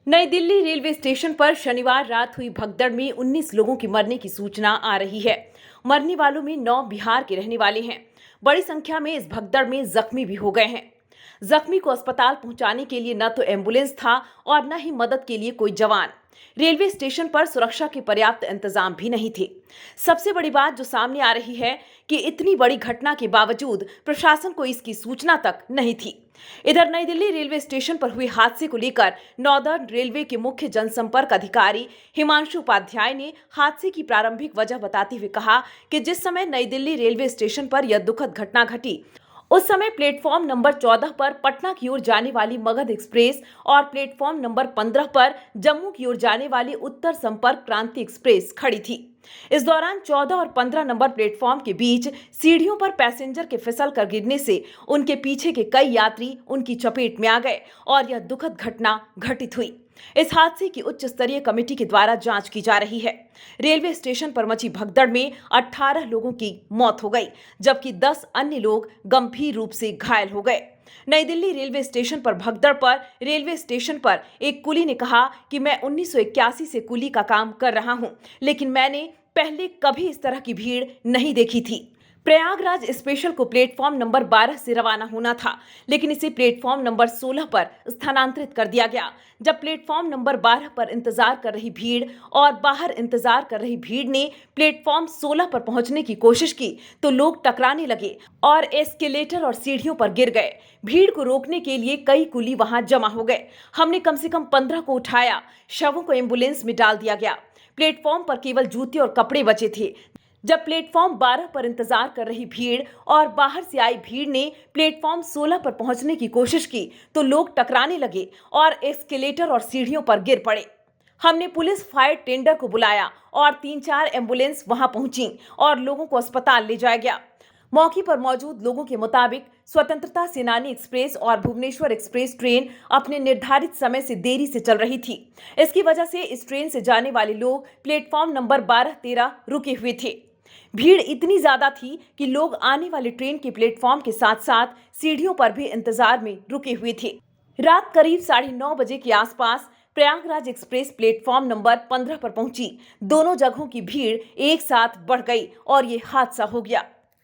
नई Delhi railway station पर शनिवार रात हुई भगदड़ में 19 लोगों की मरने की सूचना आ रही है। मरने वालों में 9 बिहार के रहने वाले हैं। बड़ी संख्या में इस भगदड़ में जख्मी भी हो गए हैं। जख्मी को अस्पताल पहुंचाने के लिए न तो एम्बुलेंस था और न ही मदद के लिए कोई जवान। रेलवे स्टेशन पर सुरक्षा के पर्याप्त इंतजाम भी नहीं थे। सबसे बड़ी बात जो सामने आ रही है कि इतनी बड़ी घटना के बावजूद प्रशासन को इसकी सूचना तक नहीं थी। इधर नई दिल्ली रेलवे स्टेशन पर हुए हादसे को लेकर नॉर्दर्न रेलवे के मुख्य जनसंपर्क अधिकारी हिमांशु उपाध्याय ने हादसे की प्रारंभिक वजह बताते हुए कहा कि जिस समय नई दिल्ली रेलवे स्टेशन पर यह दुखद घटना घटी, उस समय प्लेटफॉर्म नंबर 14 पर पटना की ओर जाने वाली मगध एक्सप्रेस और प्लेटफॉर्म नंबर 15 पर जम्मू की ओर जाने वाली उत्तर संपर्क क्रांति एक्सप्रेस खड़ी थी। इस दौरान 14 और 15 नंबर प्लेटफॉर्म के बीच सीढ़ियों पर पैसेंजर के फिसल कर गिरने से उनके पीछे के कई यात्री उनकी चपेट में आ गए और यह दुखद घटना घटित हुई। इस हादसे की उच्च स्तरीय कमेटी के द्वारा जांच की जा रही है। रेलवे स्टेशन पर मची भगदड़ में 18 लोगों की मौत हो गई, जबकि 10 अन्य लोग गंभीर रूप से घायल हो गए। नई दिल्ली रेलवे स्टेशन पर भगदड़ पर रेलवे स्टेशन पर एक कुली ने कहा कि मैं 1981 से कुली का काम कर रहा हूं, लेकिन मैंने पहले कभी इस तरह की भीड़ नहीं देखी थी। प्रयागराज स्पेशल को प्लेटफॉर्म नंबर 12 से रवाना होना था, लेकिन इसे प्लेटफॉर्म नंबर 16 पर स्थानांतरित कर दिया गया। जब प्लेटफॉर्म नंबर 12 पर इंतजार कर रही भीड़ और बाहर इंतजार कर रही भीड़ ने प्लेटफॉर्म 16 पर पहुंचने की कोशिश की तो लोग टकराने लगे और एस्केलेटर और सीढ़ियों पर गिर गए। भीड़ को रोकने के लिए कई कुली वहां जमा हो गए। हमने कम से कम 15 को उठाया। शवों को एम्बुलेंस में डाल दिया गया। प्लेटफॉर्म पर केवल जूते और कपड़े बचे थे। जब प्लेटफॉर्म 12 पर इंतजार कर रही भीड़ और बाहर से आई भीड़ ने प्लेटफॉर्म 16 पर पहुंचने की कोशिश की तो लोग टकराने लगे और एस्केलेटर और सीढ़ियों पर गिर पड़े। हमने पुलिस फायर टेंडर को बुलाया और 3-4 एम्बुलेंस वहां पहुंची और लोगों को अस्पताल ले जाया गया। मौके पर मौजूद लोगों के मुताबिक स्वतंत्रता सेनानी एक्सप्रेस और भुवनेश्वर एक्सप्रेस ट्रेन अपने निर्धारित समय से देरी से चल रही थी। इसकी वजह से इस ट्रेन से जाने वाले लोग प्लेटफॉर्म नंबर 12-13 रुके हुए थे। भीड़ इतनी ज्यादा थी कि लोग आने वाले ट्रेन के प्लेटफॉर्म के साथ साथ सीढ़ियों पर भी इंतजार में रुके हुए थे। रात करीब 9:30 बजे के आसपास प्रयागराज एक्सप्रेस प्लेटफॉर्म नंबर 15 पर पहुंची। दोनों जगहों की भीड़ एक साथ बढ़ गई और ये हादसा हो गया।